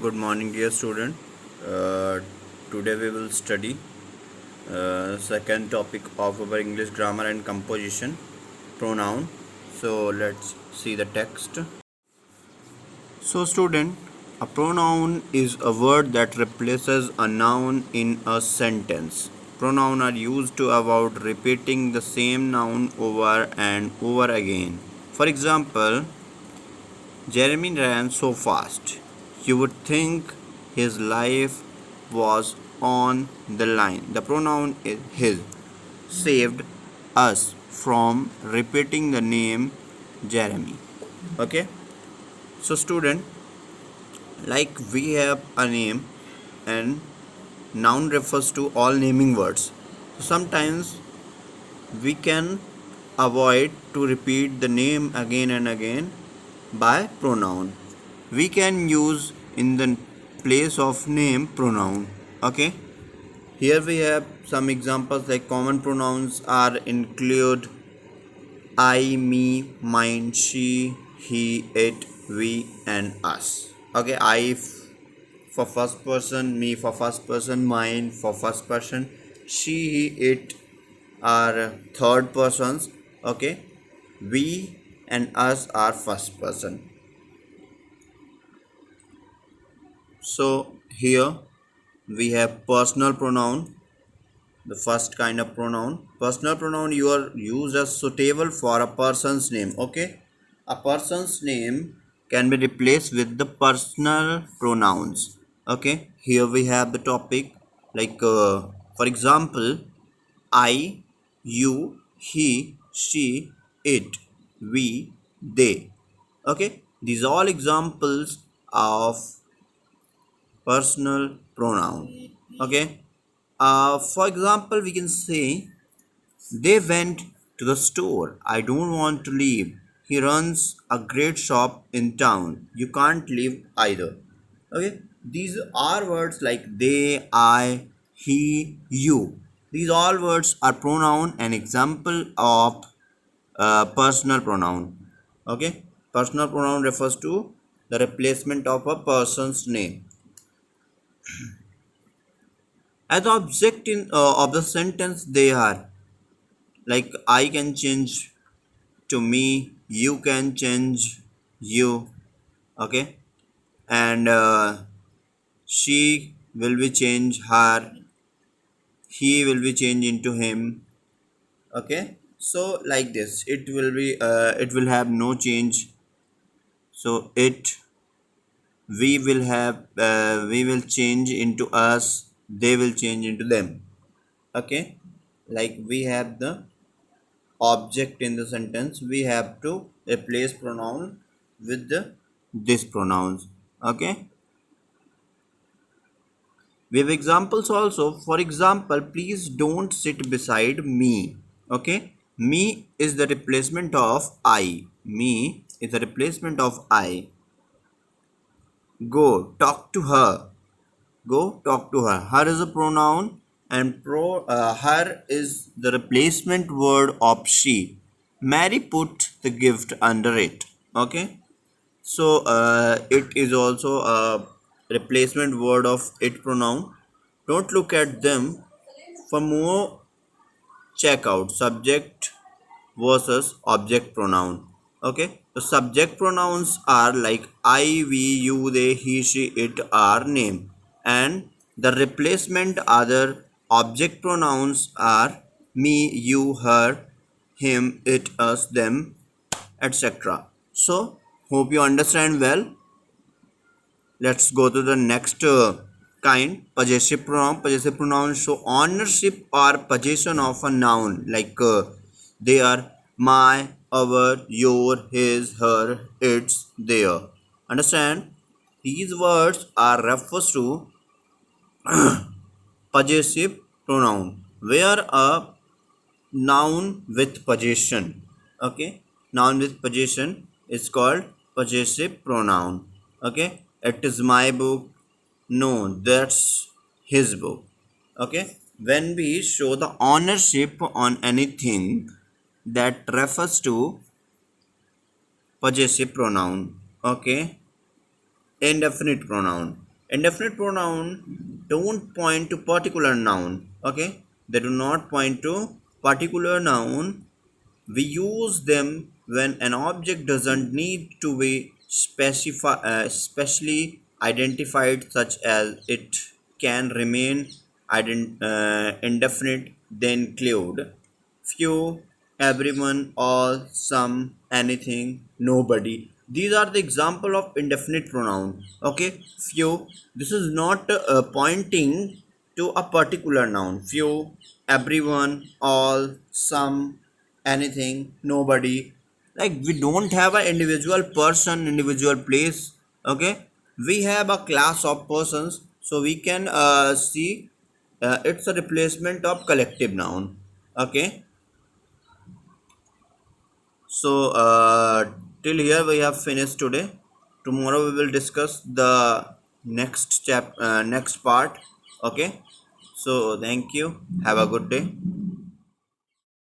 Good morning, dear student. Uh, Today we will study second topic of our English grammar and composition, pronoun. So let's see the text. So, student, a pronoun is a word that replaces a noun in a sentence. Pronouns are used to avoid repeating the same noun over and over again. For example, Jeremy ran so fast. You would think his life was on the line. The pronoun is his saved us from repeating the name Jeremy. Okay? So, student, like we have a name and noun refers to all naming words. So sometimes we can avoid to repeat the name again and again by pronoun. We can use in the place of name pronoun. Okay, here we have some examples like common pronouns are include I, me, mine, she, he, it, we, and us. Okay, for first person, me for first person, mine for first person, she, he, it are third persons. Okay, we and us are first person. So here we have personal pronoun. The first kind of pronoun, personal pronoun, you are used as suitable for a person's name. Okay, a person's name can be replaced with the personal pronouns. Okay, here we have the topic like for example, I, you, he, she, it, we, they. Okay, these all examples of personal pronoun. Okay, for example, we can say they went to the store. I don't want to leave. He runs a great shop in town. You can't leave either. Okay, these are words like they, I, he, you. These all words are pronoun and example of personal pronoun. Okay, personal pronoun refers to the replacement of a person's name. As object in of the sentence, they are like I can change to me, you can change you. Okay, and she will be change her, he will be changed into him. Okay, so like this, it will have no change. So it we will change into us, they will change into them. Okay, like we have the object in the sentence, we have to replace pronoun with the this pronouns. Okay, we have examples also. For example, please don't sit beside me. Okay, me is the replacement of I. Me is the replacement of I. Go talk to her. Go talk to her. Her is a pronoun and her is the replacement word of she. Mary put the gift under it. Okay, so it is also a replacement word of it pronoun. Don't look at them. For more, check out subject versus object pronoun. Okay, the subject pronouns are like I, we, you, they, he, she, it are name, and the replacement other object pronouns are me, you, her, him, it, us, them, etc. So hope you understand well. Let's go to the next kind, possessive pronoun. Possessive pronouns show ownership or possession of a noun, like they are my, our, your, his, her, its, their. Understand? These words are refers to possessive pronoun, where a noun with possession. Okay, noun with possession is called possessive pronoun. Okay, it is my book. No, that's his book. Okay, when we show the ownership on anything, that refers to possessive pronoun. Okay, indefinite pronoun. Indefinite pronoun don't point to particular noun. Okay, they do not point to particular noun. We use them when an object doesn't need to be specially identified, such as it can remain indefinite, then include few, everyone, all, some, anything, nobody. These are the example of indefinite pronoun. Okay, few. This is not pointing to a particular noun. Few, everyone, all, some, anything, nobody. Like we don't have an individual person, individual place. Okay, we have a class of persons, so we can see it's a replacement of collective noun. Okay, so till here we have finished today. Tomorrow we will discuss the next part. Okay, so thank you, have a good day.